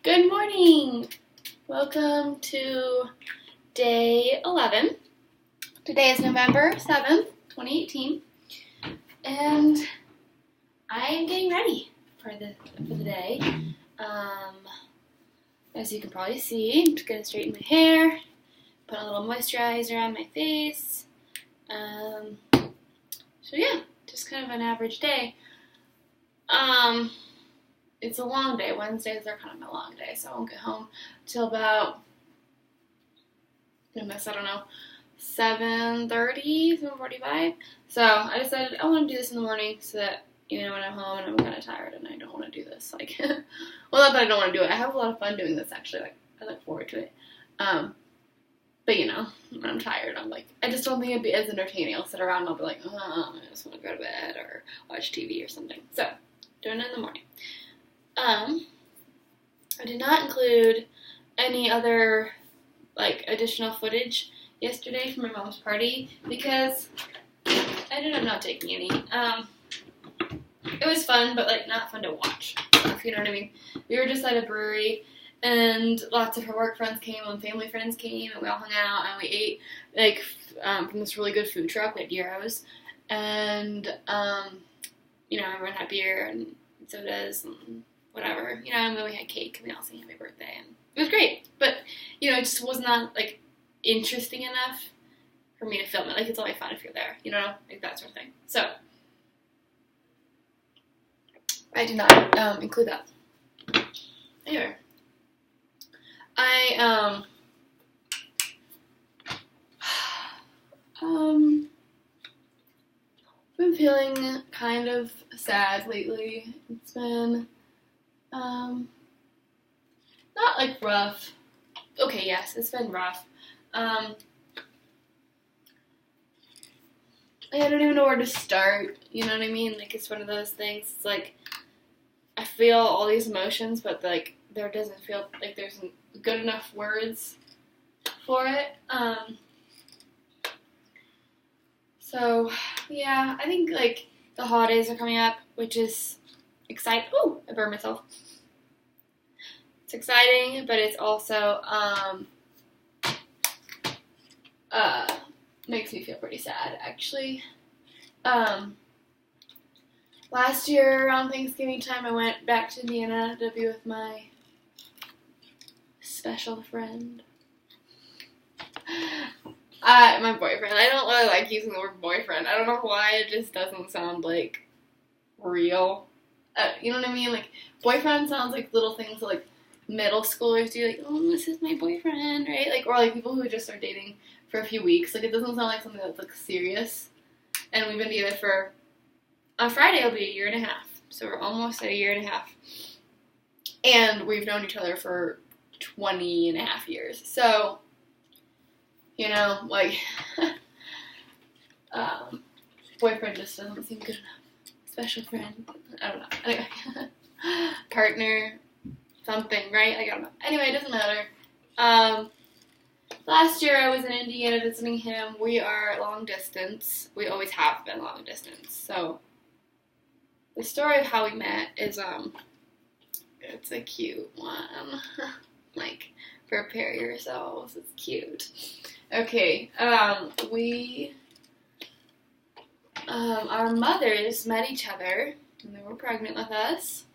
Good morning! Welcome to day 11. Today is November 7th, 2018, and I'm getting ready for the day. As you can probably see, I'm just going to straighten my hair, put a little moisturizer on my face. So yeah, just kind of an average day. It's a long day. Wednesdays are kind of my long day, so I won't get home till about, 7:30, 7:45. So I decided I want to do this in the morning so that, when I'm home and I'm kind of tired and I don't want to do this. Well, not that I don't want to do it. I have a lot of fun doing this, actually. I look forward to it. But, when I'm tired, I'm like, I just don't think it'd be as entertaining. I'll sit around and I'll be like, I just want to go to bed or watch TV or something. So, doing it in the morning. I did not include any other, additional footage yesterday from my mom's party because I ended up not taking any. It was fun, but, not fun to watch, if you know what I mean. We were just at a brewery, and lots of her work friends came, and family friends came, and we all hung out, and we ate, from this really good food truck at Gyro's, and, everyone had beer and sodas and whatever, and then we had cake, and we all sang happy birthday, and it was great, but, it just was not, interesting enough for me to film it, it's only fun if you're there, that sort of thing, so, I did not, include that. Anyway, been feeling kind of sad lately. It's been, not rough. Okay, yes, it's been rough. I don't even know where to start, you know what I mean? It's one of those things, it's I feel all these emotions, but, there doesn't feel like there's good enough words for it. So, yeah, I think, the holidays are coming up, which is exciting. Oh, I burned myself. It's exciting, but it's also, makes me feel pretty sad, actually. Last year, around Thanksgiving time, I went back to Indiana to be with my special friend. My boyfriend. I don't really like using the word boyfriend. I don't know why, it just doesn't sound, real. You know what I mean? Boyfriend sounds like little things that, middle schoolers do, oh, this is my boyfriend, right? Or, people who just start dating for a few weeks. It doesn't sound like something that's, serious. And we've been together for, on Friday, it'll be a year and a half. So we're almost at a year and a half. And we've known each other for 20 and a half years. So, boyfriend just doesn't seem good enough. Special friend, I don't know. Anyway, partner, something, right? I don't know. Anyway, it doesn't matter. Last year I was in Indiana visiting him. We are long distance. We always have been long distance. So, the story of how we met is, it's a cute one. Prepare yourselves. It's cute. Okay, our mothers met each other, and they were pregnant with us,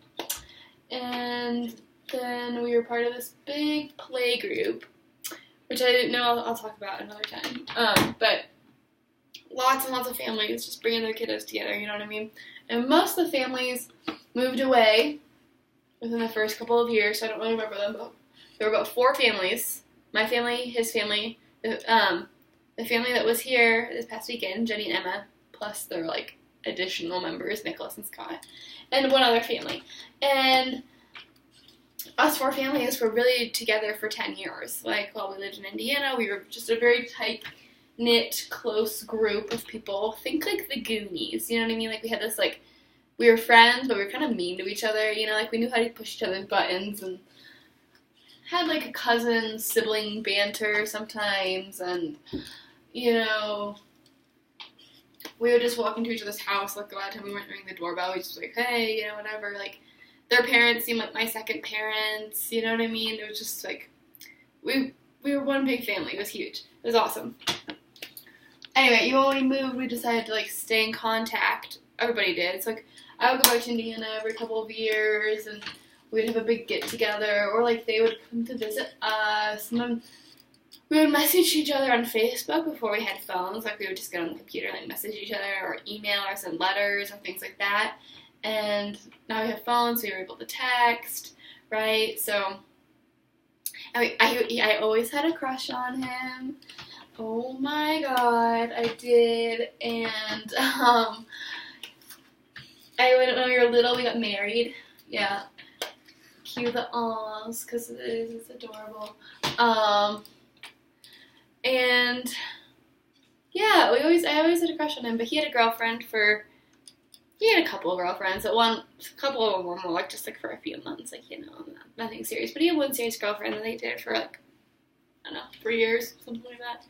and then we were part of this big play group, which I didn't know I'll talk about another time, but lots and lots of families just bringing their kiddos together, you know what I mean, and most of the families moved away within the first couple of years, so I don't really remember them, but there were about 4 families, my family, his family, the family that was here this past weekend, Jenny and Emma, plus their, additional members, Nicholas and Scott, and one other family. And us 4 families were really together for 10 years. While we lived in Indiana, we were just a very tight-knit, close group of people. Think the Goonies, you know what I mean? We had this, we were friends, but we were kind of mean to each other, we knew how to push each other's buttons, and had, a cousin-sibling banter sometimes, and, we would just walk into each other's house, a lot of time we weren't ringing the doorbell, we just hey, whatever, their parents seemed like my second parents, you know what I mean? It was just like, we were one big family. It was huge. It was awesome. Anyway, when we moved, we decided to, like, stay in contact. Everybody did. So, like, I would go back to Indiana every couple of years, and we'd have a big get-together, or, like, they would come to visit us, and then we would message each other on Facebook before we had phones. Like, we would just get on the computer and, like, message each other, or email, or send letters, or things like that. And now we have phones, so we were able to text, right? So, I always had a crush on him. Oh my god, I did. And when we were little, we got married. Yeah, cue the awls, because it's adorable. And yeah, I always had a crush on him. But he had a couple of girlfriends. But a couple of them were more like just like for a few months, like, you know, nothing serious. But he had one serious girlfriend, and they did it for like, I don't know, 3 years, something like that.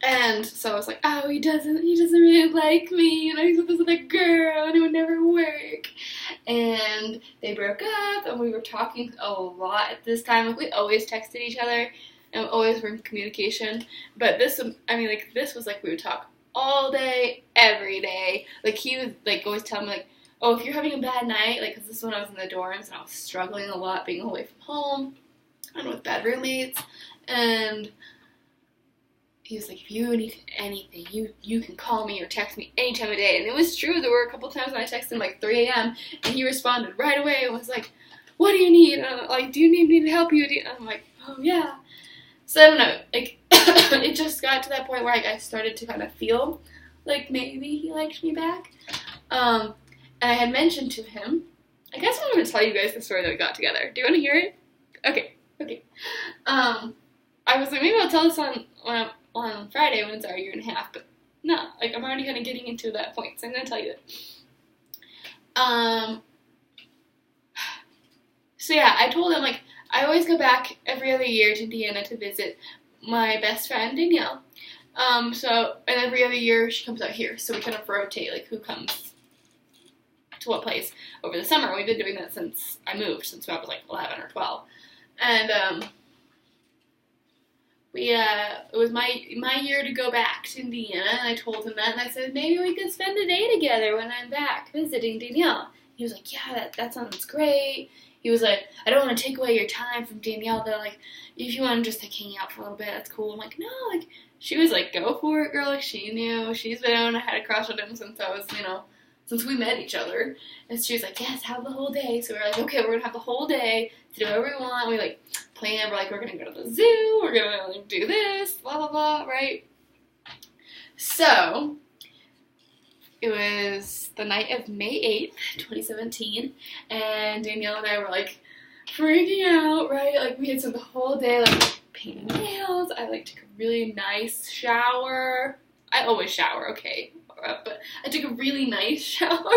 And so I was like, oh, he doesn't really like me, and I was with this other girl, and it would never work. And they broke up, and we were talking a lot at this time. Like, we always texted each other, and always were in communication. But this was like we would talk all day, every day. Like, he would, like, always tell me, like, oh, if you're having a bad night, like, because this is when I was in the dorms, and I was struggling a lot being away from home, and with bad roommates, and he was like, if you need anything, you can call me or text me any time of day. And it was true. There were a couple times when I texted him like 3 a.m. and he responded right away and was like, what do you need? And I'm like, do you need me to help you? And I'm like, oh yeah. So I don't know, like, it just got to that point where I started to kind of feel like maybe he liked me back. And I had mentioned to him, I guess I'm going to tell you guys the story that we got together. Do you want to hear it? Okay. I was like, maybe I'll tell this on Friday when it's our 1.5 years, but no, like, I'm already kind of getting into that point, so I'm going to tell you that. So yeah, I told him, like, I always go back every other year to Indiana to visit my best friend, Danielle. And every other year she comes out here, so we kind of rotate, like, who comes to what place over the summer. We've been doing that since I moved, since I was, like, 11 or 12. And, it was my year to go back to Indiana, and I told him that, and I said, maybe we could spend a day together when I'm back visiting Danielle. He was like, yeah, that sounds great. He was like, I don't want to take away your time from Danielle, though, like, if you want to just, like, hang out for a little bit, that's cool. I'm like, no, like, she was like, go for it, girl, like, she knew, she's been, I had a crush on him since I was, since we met each other, and she was like, yes, have the whole day. So we were like, okay, we're gonna have the whole day to do whatever we want. We, like, plan, we're like, we're gonna go to the zoo, we're gonna, like, do this, blah, blah, blah, right? So, it was the night of May 8th, 2017, and Danielle and I were, like, freaking out, right? Like, we had spent the whole day, like, painting nails. I, like, took a really nice shower. I always shower, okay? But I took a really nice shower.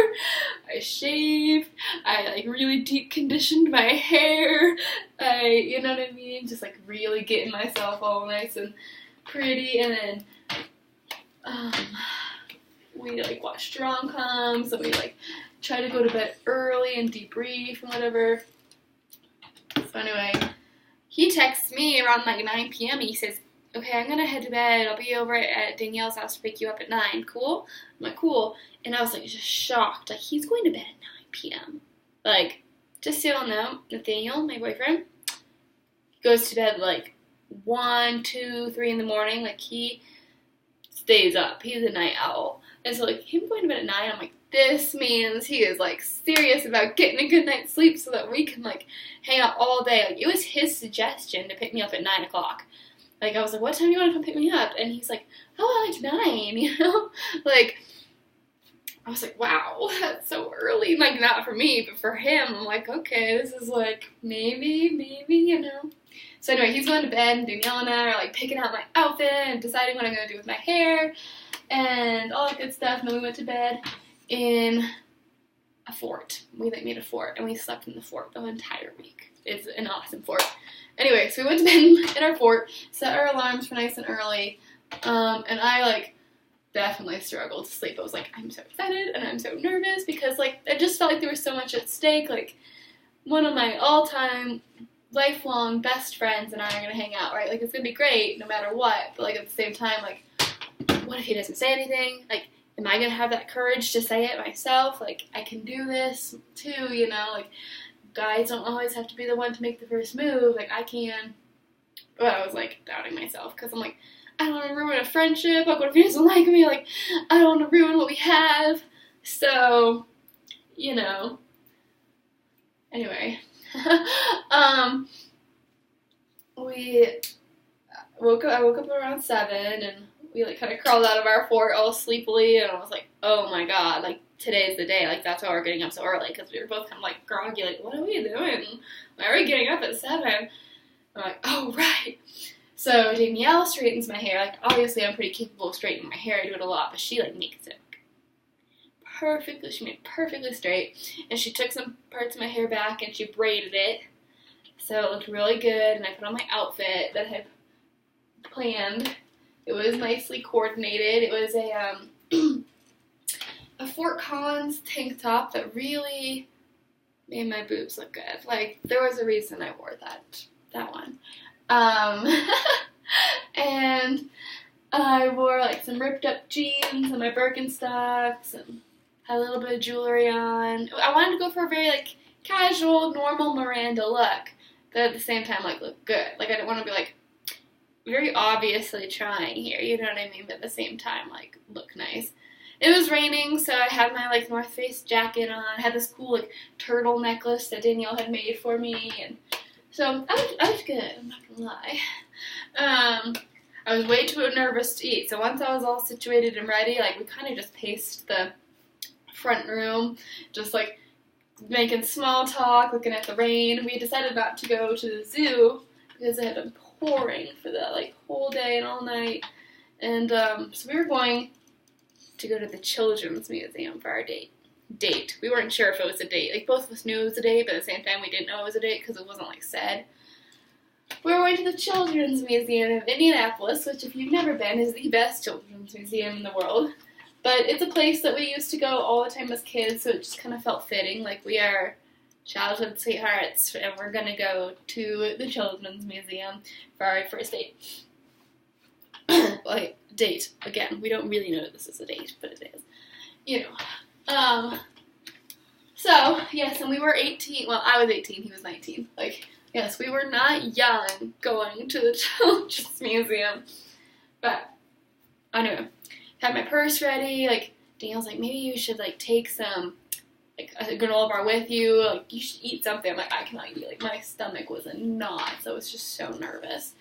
I shaved. I, like, really deep conditioned my hair. You know what I mean? Just, like, really getting myself all nice and pretty. And then, we, like, watched rom-coms. And we, like, tried to go to bed early and debrief and whatever. So anyway, he texts me around, like, 9 p.m. and he says, okay, I'm going to head to bed. I'll be over at Danielle's house to pick you up at 9. Cool? I'm like, cool. And I was, like, just shocked. Like, he's going to bed at 9 p.m. Like, just so y'all know, Nathaniel, my boyfriend, goes to bed, like, 1, 2, 3 in the morning. Like, he stays up. He's a night owl. And so, like, him going to bed at 9, I'm like, this means he is, like, serious about getting a good night's sleep so that we can, like, hang out all day. Like, it was his suggestion to pick me up at 9 o'clock. Like, I was like, what time do you want to come pick me up? And he's like, oh, like 9, you know? Like, I was like, wow, that's so early. Like, not for me, but for him, I'm like, okay, this is, like, maybe, you know? So anyway, he's going to bed, and Danielle and I are, like, picking out my outfit and deciding what I'm going to do with my hair and all that good stuff. And then we went to bed in a fort. We, like, made a fort, and we slept in the fort the entire week. It's an awesome fort. Anyway, so we went to bed in our fort, set our alarms for nice and early, and I, like, definitely struggled to sleep. I was like, I'm so excited and I'm so nervous because, like, I just felt like there was so much at stake. Like, one of my all-time lifelong best friends and I are going to hang out, right? Like, it's going to be great no matter what. But, like, at the same time, like, what if he doesn't say anything? Like, am I going to have that courage to say it myself? Like, I can do this too, you know? Like, guys don't always have to be the one to make the first move. Like, I can. But I was, like, doubting myself because I'm like, I don't want to ruin a friendship. Like, what if he doesn't like me? Like, I don't want to ruin what we have. So, you know. Anyway. I woke up around 7 and we, like, kind of crawled out of our fort all sleepily, and I was like, oh my god, like, today's the day. Like, that's why we're getting up so early, because we were both kind of, like, groggy, like, what are we doing? Why are we getting up at 7? I'm like, oh, right. So Danielle straightens my hair. Like, obviously I'm pretty capable of straightening my hair. I do it a lot, but she, like, makes it perfectly. She made it perfectly straight, and she took some parts of my hair back and she braided it, so it looked really good. And I put on my outfit that I had planned. It was nicely coordinated. It was a Fort Collins tank top that really made my boobs look good. Like, there was a reason I wore that one. And I wore, like, some ripped up jeans and my Birkenstocks and had a little bit of jewelry on. I wanted to go for a very, like, casual, normal Miranda look, but at the same time, like, look good. Like, I didn't want to be, like, very obviously trying here, you know what I mean? But at the same time, like, look nice. It was raining, so I had my, like, North Face jacket on. I had this cool, like, turtle necklace that Danielle had made for me, and so I was good, I'm not gonna lie. I was way too nervous to eat, so once I was all situated and ready, like, we kind of just paced the front room, just, like, making small talk, looking at the rain. We decided not to go to the zoo because it had been pouring for the, like, whole day and all night, and so we were going to go to the Children's Museum for our date. We weren't sure if it was a date. Like, both of us knew it was a date, but at the same time we didn't know it was a date because it wasn't, like, said. We were going to the Children's Museum of Indianapolis, which, if you've never been, is the best children's museum in the world. But it's a place that we used to go all the time as kids, so it just kind of felt fitting. Like, we are childhood sweethearts, and we're going to go to the Children's Museum for our first date. Like, date. Again, we don't really know that this is a date, but it is. You know. So, yes, and we were 18. Well, I was 18, he was 19. Like, yes, we were not young going to the Children's Museum. But, anyway, had my purse ready. Like, Danielle's like, maybe you should, like, take some, like, a granola bar with you. Like, you should eat something. I'm like, I cannot eat. Like, my stomach was in knots. I was just so nervous.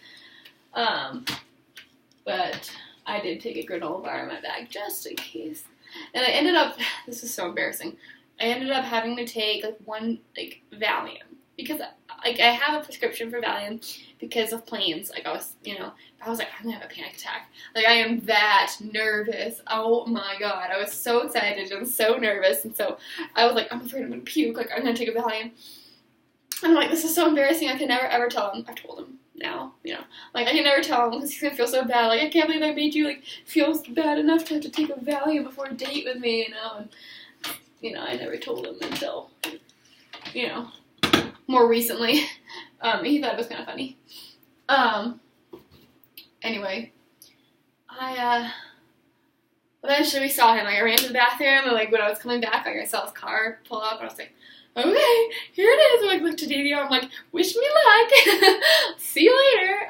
But I did take a granola bar in my bag just in case. And I ended up, this is so embarrassing, I ended up having to take, like, one, like, Valium. Because, like, I have a prescription for Valium because of planes. Like, I was like, I'm gonna have a panic attack. Like, I am that nervous. Oh my god. I was so excited and so nervous. And so I was like, I'm afraid I'm gonna puke. Like, I'm gonna take a Valium. And I'm like, this is so embarrassing. I can never ever tell him. I've told him now, you know. Like, I can never tell him because he's gonna feel so bad. Like, I can't believe I made you, like, feel bad enough to have to take a Valium before a date with me, you know. And, you know, I never told him until, you know, more recently. He thought it was kind of funny. Anyway, eventually we saw him. Like, I ran to the bathroom, and, like, when I was coming back, like, I saw his car pull up, and I was like, okay, here it is. And I looked at Danielle, I'm like, wish me luck. See you later.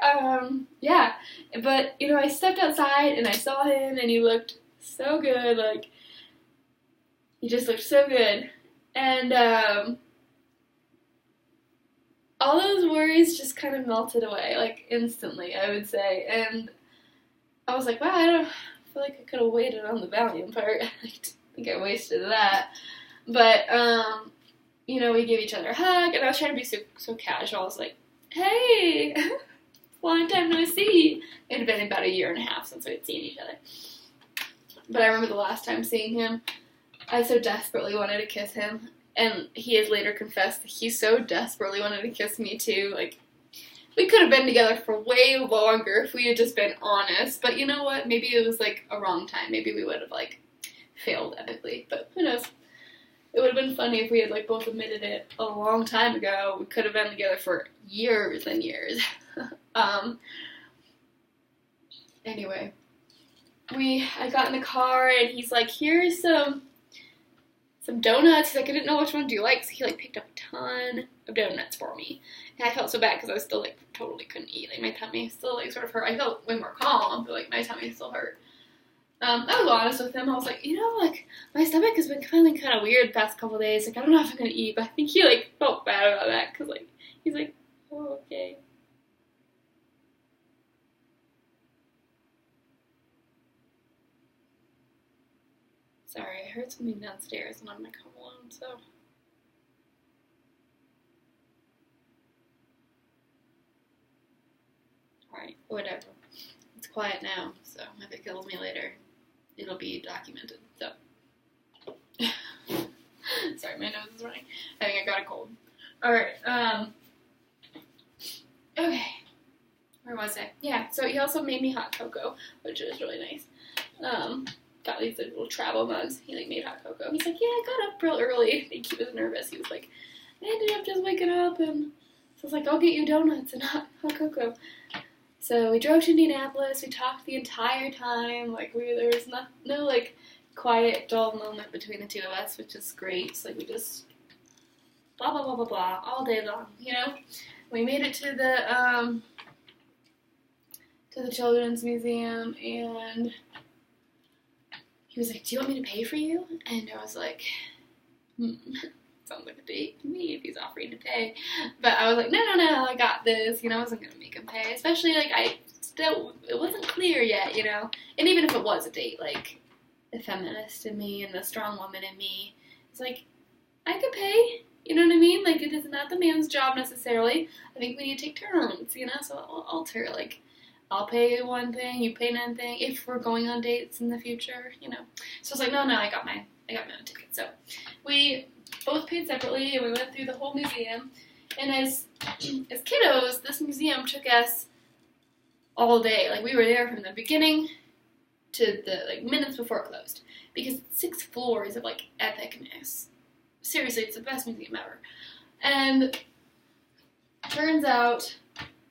Yeah. But, you know, I stepped outside, and I saw him, and he looked so good. Like, he just looked so good. And, all those worries just kind of melted away, like, instantly, I would say. And I was like, wow, I feel like I could have waited on the Valium part. I think I wasted that. But, you know, we gave each other a hug, and I was trying to be so casual. I was like, hey, long time no see. It had been about a year and a half since we had seen each other. But I remember the last time seeing him, I so desperately wanted to kiss him. And he has later confessed that he so desperately wanted to kiss me, too. Like, we could have been together for way longer if we had just been honest. But you know what? Maybe it was like a wrong time. Maybe we would have like failed epically. But who knows? It would have been funny if we had like both admitted it a long time ago. We could have been together for years and years. Anyway, I got in the car and he's like, here's some donuts. He's like, I didn't know which one do you like, so he like picked up a ton of donuts for me. And I felt so bad because I was still like totally couldn't eat. Like my tummy still like sort of hurt. I felt way more calm, but like my tummy still hurt. I was honest with him. I was like, you know, like my stomach has been feeling kind of weird the past couple of days. Like I don't know if I'm gonna eat, but I think he like felt bad about that because like he's like, oh, okay. Sorry, I heard something downstairs and I'm like home alone, so. Alright, whatever. It's quiet now, so if it kills me later, it'll be documented, so. Sorry, my nose is running. I think I got a cold. Alright, okay. Where was I? Yeah, so he also made me hot cocoa, which was really nice. Got these like, little travel mugs. He like made hot cocoa. He's like, yeah, I got up real early. I think he was nervous. He was like, I ended up just waking up, and so I was like, I'll get you donuts and hot cocoa. So we drove to Indianapolis. We talked the entire time. Like there was no like quiet, dull moment between the two of us, which is great. So, like we just blah blah blah blah blah all day long. You know, we made it to the Children's Museum, and he was like, do you want me to pay for you? And I was like, sounds like a date to me if he's offering to pay. But I was like, no, I got this. You know, I wasn't going to make him pay. Especially, like, it wasn't clear yet, you know. And even if it was a date, like, the feminist in me and the strong woman in me, it's like, I could pay. You know what I mean? Like, it is not the man's job necessarily. I think we need to take turns, you know. So I'll alter, like, I'll pay one thing, you pay another thing, if we're going on dates in the future, you know. So I was like, no, I got my own ticket. So we both paid separately, and we went through the whole museum. And as kiddos, this museum took us all day. Like, we were there from the beginning to the, like, minutes before it closed. Because it's 6 floors of, like, epicness. Seriously, it's the best museum ever. And turns out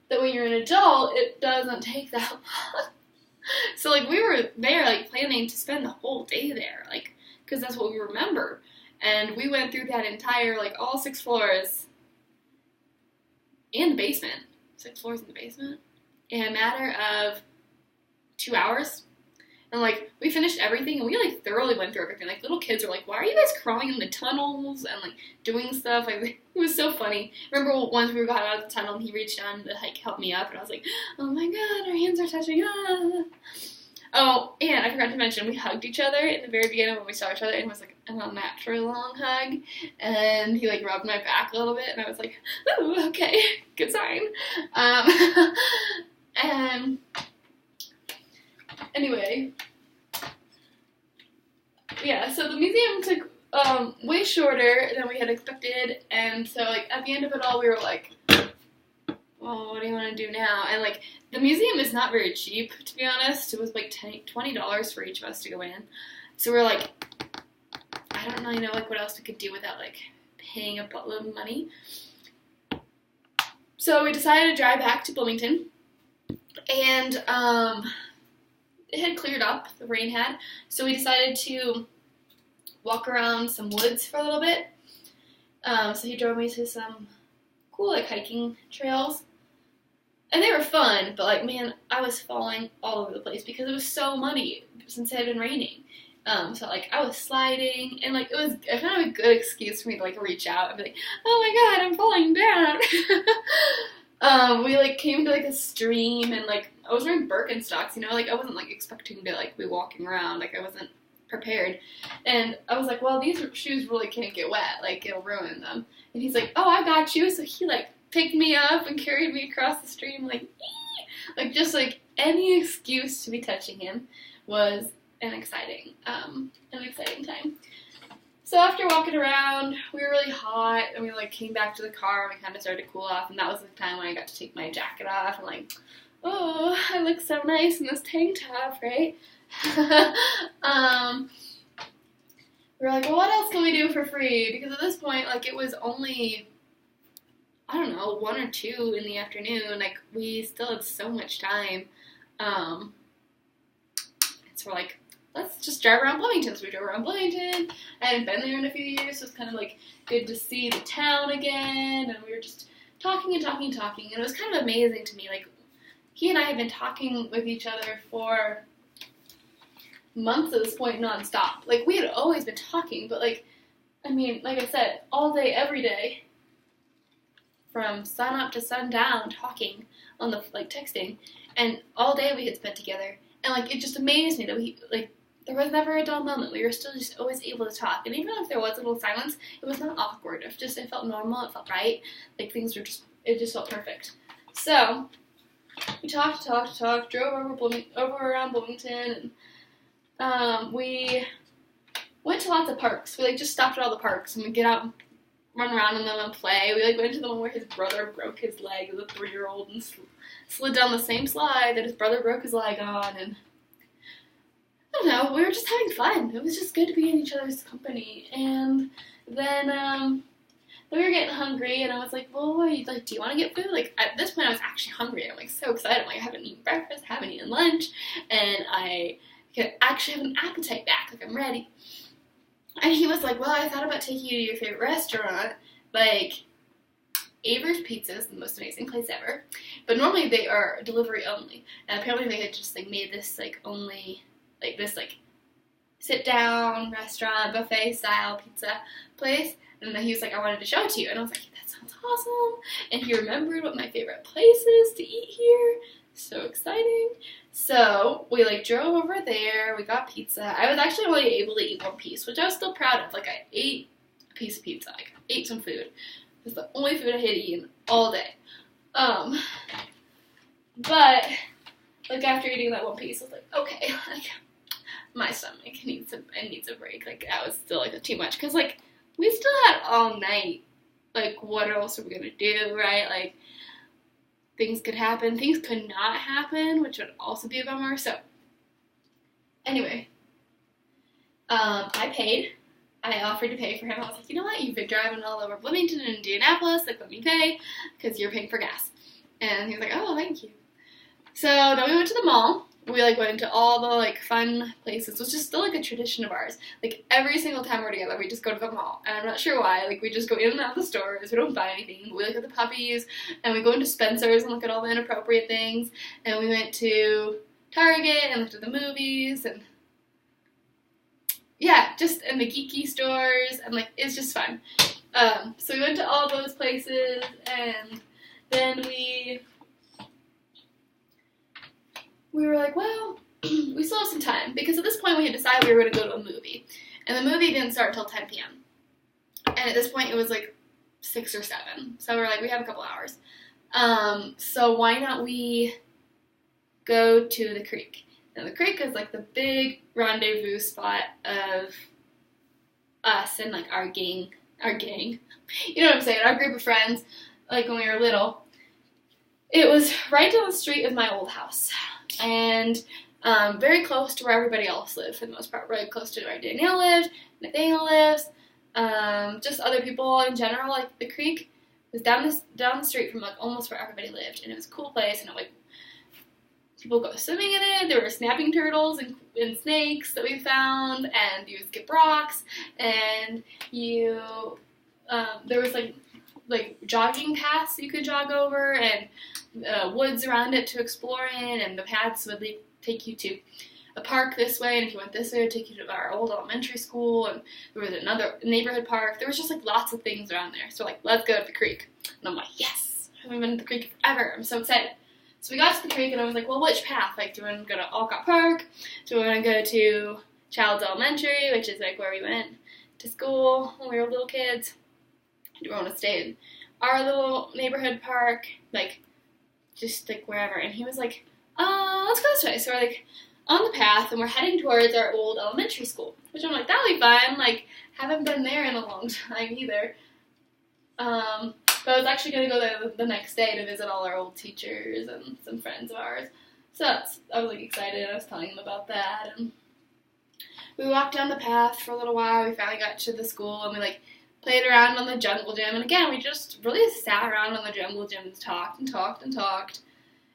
that when you're an adult, it doesn't take that long. So, like, we were there, like, planning to spend the whole day there, like, because that's what we remember. And we went through that entire, like, all 6 floors and the basement. 6 floors in the basement. In a matter of 2 hours. And, like, we finished everything, and we, like, thoroughly went through everything. Like, little kids were like, why are you guys crawling in the tunnels and, like, doing stuff? Like, it was so funny. Remember once we got out of the tunnel, and he reached down to, like, help me up, and I was like, oh my god, our hands are touching. Ah. Oh, and I forgot to mention, we hugged each other in the very beginning when we saw each other, and it was, like, an unnaturally long hug, and he, like, rubbed my back a little bit, and I was like, ooh, okay, good sign. And anyway, yeah, so the museum took way shorter than we had expected, and so, like, at the end of it all, we were like, well, what do you want to do now? And, like, the museum is not very cheap, to be honest. It was, like, $20 for each of us to go in. So we're like, I don't really know, like, what else we could do without, like, paying a buttload of money. So we decided to drive back to Bloomington, and, it had cleared up, the rain had, so we decided to walk around some woods for a little bit. So he drove me to some cool, like, hiking trails, and they were fun, but, like, man, I was falling all over the place because it was so muddy since it had been raining. So, like, I was sliding, and, like, it was kind of a good excuse for me to, like, reach out and be like, oh my god, I'm falling down. We, like, came to, like, a stream, and, like, I was wearing Birkenstocks, you know, like, I wasn't, like, expecting to, like, be walking around, like, I wasn't prepared, and I was like, well, these shoes really can't get wet, like, it'll ruin them, and he's like, oh, I got you, so he, like, picked me up and carried me across the stream, like, ee! Like, just, like, any excuse to be touching him was an exciting time. So after walking around, we were really hot, and we like came back to the car, and we kind of started to cool off, and that was the time when I got to take my jacket off, and like, oh, I look so nice in this tank top, right? We were like, well, what else can we do for free? Because at this point, like, it was only, I don't know, 1 or 2 in the afternoon. Like, we still had so much time. And so we're like, let's just drive around Bloomington. So we drove around Bloomington. I hadn't been there in a few years, so it's kind of like good to see the town again. And we were just talking and talking and talking. And it was kind of amazing to me. Like, he and I had been talking with each other for months at this point nonstop. Like, we had always been talking, but like, I mean, like I said, all day, every day, from sun up to sundown, talking on the, like, texting, and all day we had spent together, and like, it just amazed me that we, like, there was never a dull moment. We were still just always able to talk, and even if there was a little silence, it was not awkward. It felt normal, it felt right, like, things were just, it just felt perfect. So, we talked, drove over around Bloomington, and we went to lots of parks. We, like, just stopped at all the parks, and we get out and run around in them and play. We, like, went to the one where his brother broke his leg as a 3-year-old and slid down the same slide that his brother broke his leg on, and I don't know, we were just having fun. It was just good to be in each other's company, and then we were getting hungry, and I was like, well, do you want to get food? Like, at this point, I was actually hungry. I'm, like, so excited. I'm like, I haven't eaten breakfast, haven't eaten lunch, and I could actually have an appetite back, like, I'm ready. And he was like, well, I thought about taking you to your favorite restaurant, like, Avery's Pizza is the most amazing place ever, but normally they are delivery only, and apparently they had just, like, made this, like, only, like, this, like, sit-down restaurant, buffet-style pizza place, and then he was like, I wanted to show it to you, and I was like, that sounds awesome, and he remembered what my favorite place is to eat here. So exciting. So we, like, drove over there, we got pizza. I was actually only able to eat 1 piece, which I was still proud of. Like, I ate a piece of pizza, like, I ate some food. It was the only food I had eaten all day. But, like, after eating that 1 piece, I was like, okay, like, my stomach needs a break. Like, that was still, like, too much, because, like, we still had all night. Like, what else are we gonna do, right? Like, things could happen. Things could not happen, which would also be a bummer. So, anyway, I paid. I offered to pay for him. I was like, you know what? You've been driving all over Bloomington and Indianapolis. Like, let me pay, because you're paying for gas. And he was like, oh, thank you. So then we went to the mall. We, like, went to all the, like, fun places, which is still, like, a tradition of ours. Like, every single time we're together, we just go to the mall. And I'm not sure why. Like, we just go in and out of the stores. We don't buy anything. We look at the puppies. And we go into Spencer's and look at all the inappropriate things. And we went to Target and looked at the movies. And, yeah, just in the geeky stores. And, like, it's just fun. So we went to all those places. And then we were like, well, we still have some time, because at this point we had decided we were going to go to a movie, and the movie didn't start until 10 p.m., and at this point it was like 6 or 7, so we're like, we have a couple hours, so why not we go to the Creek? And the Creek is, like, the big rendezvous spot of us and, like, our gang, you know what I'm saying, our group of friends, like, when we were little. It was right down the street of my old house, and very close to where everybody else lived, for the most part. Really close to where Danielle lived, Nathaniel lives, just other people in general. Like, the Creek was down the street from, like, almost where everybody lived, and it was a cool place, and, like, people go swimming in it. There were snapping turtles and snakes that we found, and you would skip rocks, and there was, like jogging paths you could jog over, and woods around it to explore in, and the paths would take you to a park this way, and if you went this way, it would take you to our old elementary school, and there was another neighborhood park. There was just, like, lots of things around there. So, like, let's go to the Creek. And I'm like, yes! I haven't been to the Creek forever. I'm so excited. So we got to the Creek, and I was like, well, which path? Like, do we want to go to Alcott Park? Do we want to go to Childs Elementary, which is, like, where we went to school when we were little kids? Do we want to stay in our little neighborhood park? Like, just, like, wherever. And he was like, let's go this way. So we're like, on the path, and we're heading towards our old elementary school, which I'm like, that'll be fun. Like, haven't been there in a long time either. But I was actually going to go there the next day to visit all our old teachers and some friends of ours. So I was like excited. I was telling them about that, and we walked down the path for a little while. We finally got to the school, and we like played around on the jungle gym. And again, we just really sat around on the jungle gym and talked and talked and talked.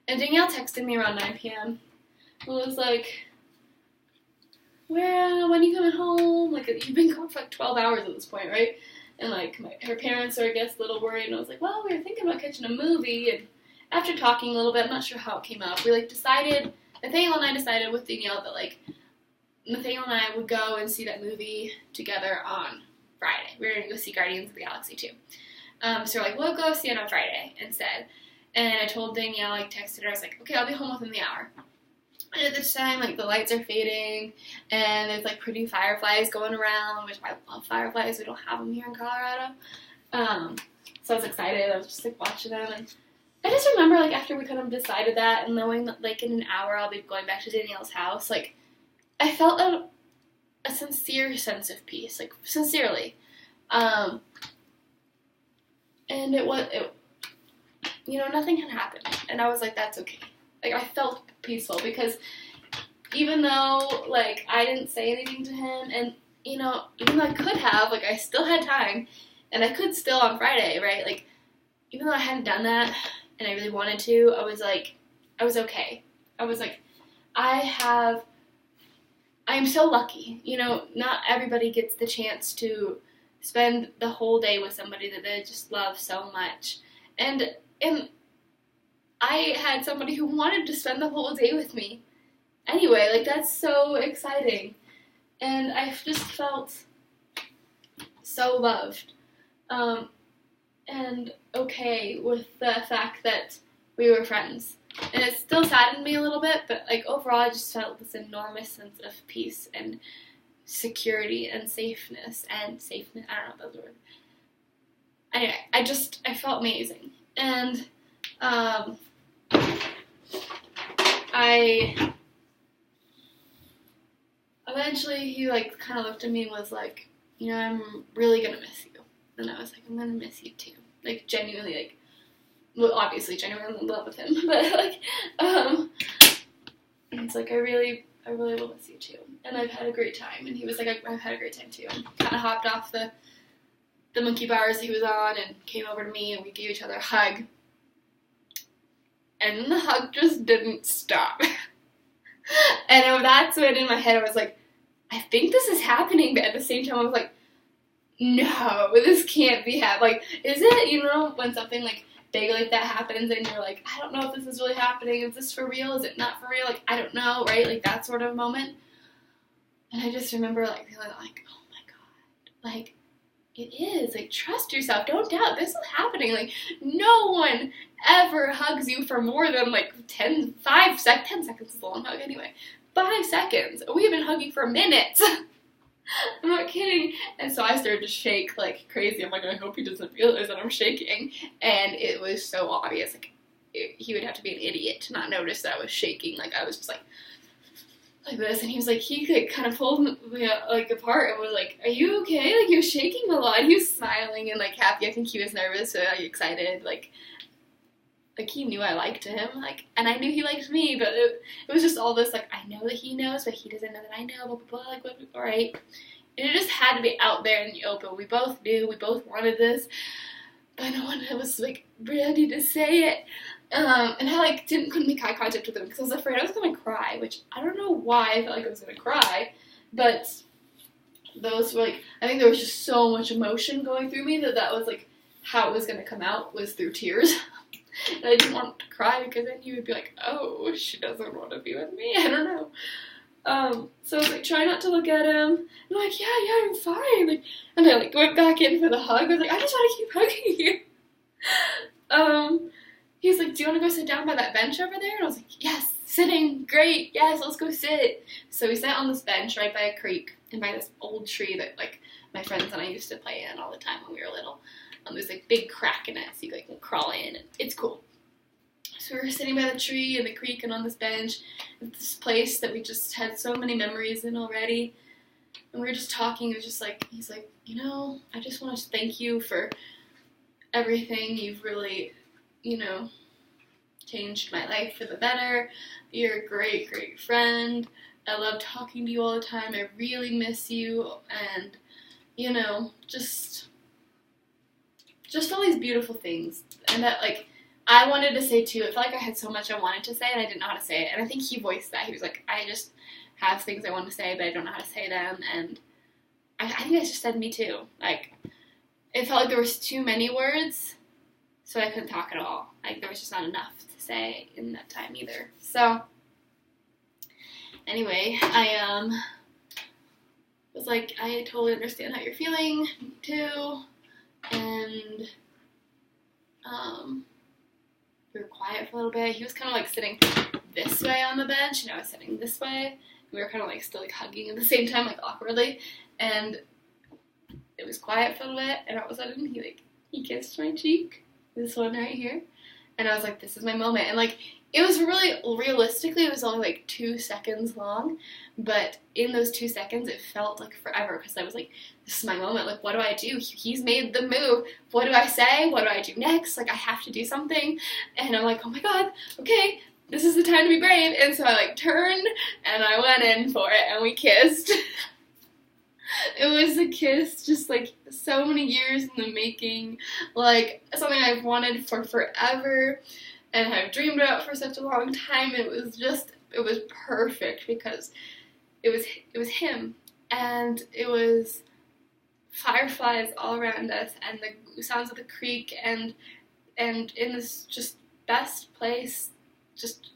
And Danielle texted me around 9 p.m. It was like, when are you coming home? Like, you've been gone for like 12 hours at this point, right? And like, her parents are, I guess, a little worried. And I was like, well, we were thinking about catching a movie. And after talking a little bit, I'm not sure how it came up, we like decided, Nathaniel and I decided with Danielle that like, Nathaniel and I would go and see that movie together on Friday. We were going to go see Guardians of the Galaxy 2. So we're like, we'll go see it on Friday instead. And I told Danielle, like, texted her, I was like, okay, I'll be home within the hour. And at this time, like, the lights are fading, and there's, like, pretty fireflies going around, which I love fireflies. We don't have them here in Colorado. So I was excited. I was just, like, watching them. And I just remember, like, after we kind of decided that and knowing that, like, in an hour I'll be going back to Danielle's house, like, I felt a sincere sense of peace, like, sincerely. And nothing had happened. And I was like, that's okay. Like, I felt peaceful because even though, like, I didn't say anything to him, and, even though I could have, like, I still had time, and I could still on Friday, right? Like, even though I hadn't done that, and I really wanted to, I was okay. I was like, I am so lucky. Not everybody gets the chance to spend the whole day with somebody that they just love so much. And I had somebody who wanted to spend the whole day with me. Anyway, like, that's so exciting. And I just felt so loved. And okay with the fact that we were friends. And it still saddened me a little bit, but, like, overall I just felt this enormous sense of peace and security and safeness. I don't know if that's a word. Anyway, I felt amazing. And, eventually he, like, kind of looked at me and was like, I'm really gonna miss you. And I was like, I'm gonna miss you too. Like, genuinely, like, well, obviously genuinely in love with him, but, like, it's like, I really will miss you too. And I've had a great time. And he was like, I've had a great time too. And kind of hopped off the monkey bars he was on and came over to me, and we gave each other a hug. And the hug just didn't stop. And that's when in my head I was like, I think this is happening, but at the same time I was like, no, this can't be happening. Like, is it, when something like big like that happens and you're like, I don't know if this is really happening. Is this for real? Is it not for real? Like, I don't know, right? Like, that sort of moment. And I just remember, like, feeling like, oh my God, like, it is. Like, trust yourself. Don't doubt. This is happening. Like, no one ever hugs you for more than, like, 10 seconds is a long hug anyway. 5 seconds. We've been hugging for minutes. I'm not kidding. And so I started to shake like crazy. I'm like, I hope he doesn't realize that I'm shaking. And it was so obvious. Like, he would have to be an idiot to not notice that I was shaking. Like, I was just like this. And he was like, he kind of pulled me like apart and was like, are you okay? Like, he was shaking a lot. He was smiling and like happy. I think he was nervous or like excited. Like he knew I liked him, like, and I knew he liked me, but it was just all this, like, I know that he knows, but he doesn't know that I know, blah, blah, blah, like, alright, and it just had to be out there in the open. We both knew, we both wanted this, but no one was, like, ready to say it, and I, like, couldn't make eye contact with him, because I was afraid I was gonna cry, which, I don't know why I felt like I was gonna cry, but those were, like, I think there was just so much emotion going through me that was, like, how it was gonna come out was through tears. And I didn't want to cry because then he would be like, oh, she doesn't want to be with me. I don't know. So I was like, try not to look at him. And I'm like, yeah, I'm fine. Like, and I like went back in for the hug. I was like, I just want to keep hugging you. He was like, do you want to go sit down by that bench over there? And I was like, yes, sitting, great, yes, let's go sit. So we sat on this bench right by a creek and by this old tree that like my friends and I used to play in all the time when we were little. There's like big crack in it, so you like can crawl in, and it's cool. So we were sitting by the tree and the creek and on this bench, this place that we just had so many memories in already. And we were just talking. It was just like, he's like, you know, I just want to thank you for everything. You've really, you know, changed my life for the better. You're a great, great friend. I love talking to you all the time. I really miss you. And, you know, just all these beautiful things. And that, like, I wanted to say too. It felt like I had so much I wanted to say and I didn't know how to say it. And I think he voiced that. He was like, I just have things I want to say, but I don't know how to say them. And I think I just said me too. Like, it felt like there was too many words, so I couldn't talk at all. Like, there was just not enough to say in that time either. So, anyway, I was like, I totally understand how you're feeling, me too. And we were quiet for a little bit. He was kind of like sitting this way on the bench, and I was sitting this way. We were kind of like still like hugging at the same time, like awkwardly. And it was quiet for a little bit, and all of a sudden he kissed my cheek, this one right here. And I was like, this is my moment. And like, it was really, realistically, it was only like 2 seconds long, but in those 2 seconds, it felt like forever, because I was like, this is my moment. Like, what do I do? He's made the move. What do I say? What do I do next? Like, I have to do something. And I'm like, oh my god, okay, this is the time to be brave. And so I like turned, and I went in for it, and we kissed. It was a kiss just like so many years in the making, like something I've wanted for forever and have dreamed about for such a long time. It was perfect because it was him, and it was fireflies all around us, and the sounds of the creek, and in this just best place, just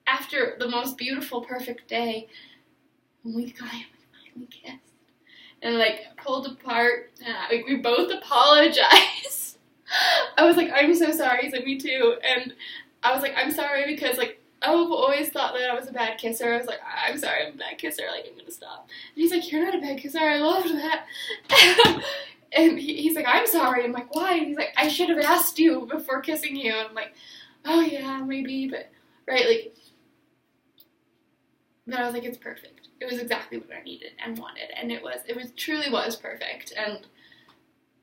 after the most beautiful, perfect day, and we finally kissed. And like pulled apart, and like we both apologized. I was like, I'm so sorry. He's like, me too. And I was like, I'm sorry because like I've always thought that I was a bad kisser. I was like, I'm sorry, I'm a bad kisser. Like, I'm gonna stop. And he's like, you're not a bad kisser. I loved that. And he's like, I'm sorry. I'm like, why? And he's like, I should have asked you before kissing you. And I'm like, oh yeah, maybe, but right, like. But I was like, it's perfect. It was exactly what I needed and wanted, and it truly was perfect. And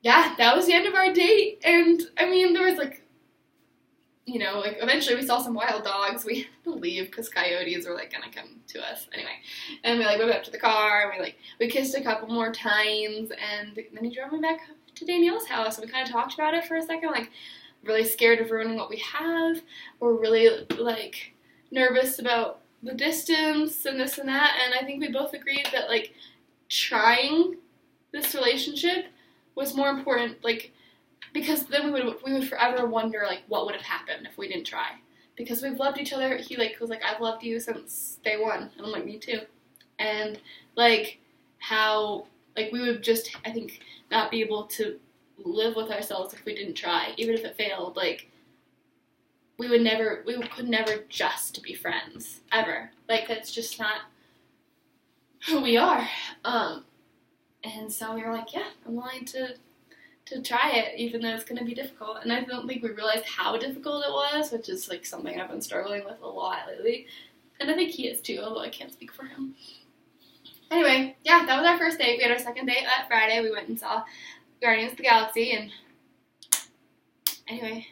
yeah, that was the end of our date. And I mean, there was like, you know, like eventually we saw some wild dogs. We had to leave because coyotes were like gonna come to us anyway. And we like went up to the car, and we kissed a couple more times, and then he drove me back to Danielle's house, and we kind of talked about it for a second, like really scared of ruining what we have. We're really like nervous about the distance and this and that, and I think we both agreed that like trying this relationship was more important, like because then we would forever wonder like what would have happened if we didn't try, because we've loved each other. He like was like, I've loved you since day one, and I'm like, me too. And like how like we would just, I think, not be able to live with ourselves if we didn't try, even if it failed. Like we could never just be friends, ever. Like, that's just not who we are. And so we were like, yeah, I'm willing to try it, even though it's going to be difficult. And I don't think we realized how difficult it was, which is, like, something I've been struggling with a lot lately. And I think he is, too, although I can't speak for him. Anyway, yeah, that was our first date. We had our second date that Friday. We went and saw Guardians of the Galaxy, and anyway,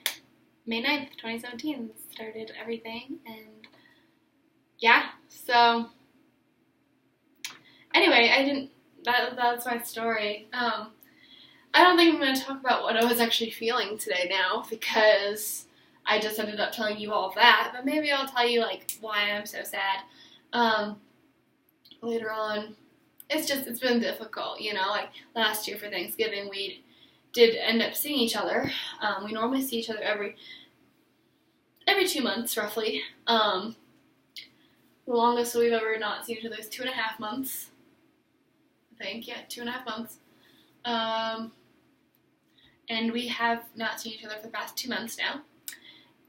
May 9th, 2017 started everything, and yeah, so anyway, that's my story. I don't think I'm going to talk about what I was actually feeling today now, because I just ended up telling you all of that, but maybe I'll tell you, like, why I'm so sad, later on. It's been difficult, you know, like, last year for Thanksgiving, we did end up seeing each other. We normally see each other every 2 months, roughly. The longest we've ever not seen each other is 2.5 months. I think, yeah, 2.5 months. And we have not seen each other for the past 2 months now.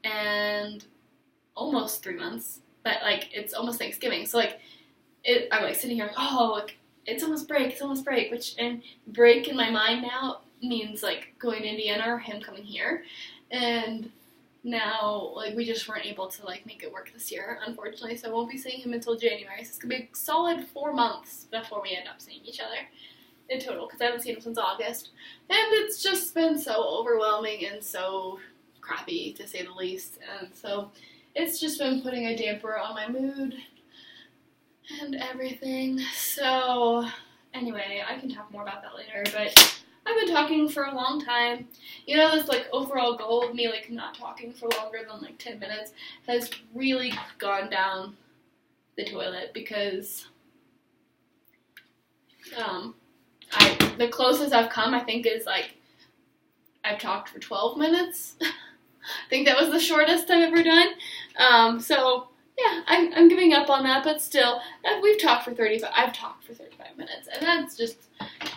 And almost 3 months. But, like, it's almost Thanksgiving. So, like, I'm, like, sitting here, like, oh, like, it's almost break, and break in my mind now means, like, going to Indiana or him coming here. And now, like, we just weren't able to, like, make it work this year, unfortunately, so I won't be seeing him until January, so it's gonna be a solid 4 months before we end up seeing each other in total, because I haven't seen him since August, and it's just been so overwhelming and so crappy, to say the least, and so it's just been putting a damper on my mood and everything. So anyway, I can talk more about that later, but I've been talking for a long time. You know, this like overall goal of me like not talking for longer than like 10 minutes has really gone down the toilet, because the closest I've come, I think, is like I've talked for 12 minutes. I think that was the shortest I've ever done. So yeah, I'm giving up on that, but still, I've talked for 35 minutes, and that's just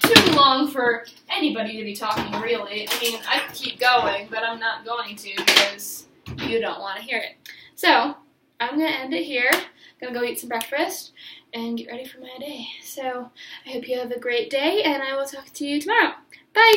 too long for anybody to be talking, really. I mean, I could keep going, but I'm not going to, because you don't want to hear it. So, I'm going to end it here. I'm going to go eat some breakfast and get ready for my day. So, I hope you have a great day, and I will talk to you tomorrow. Bye!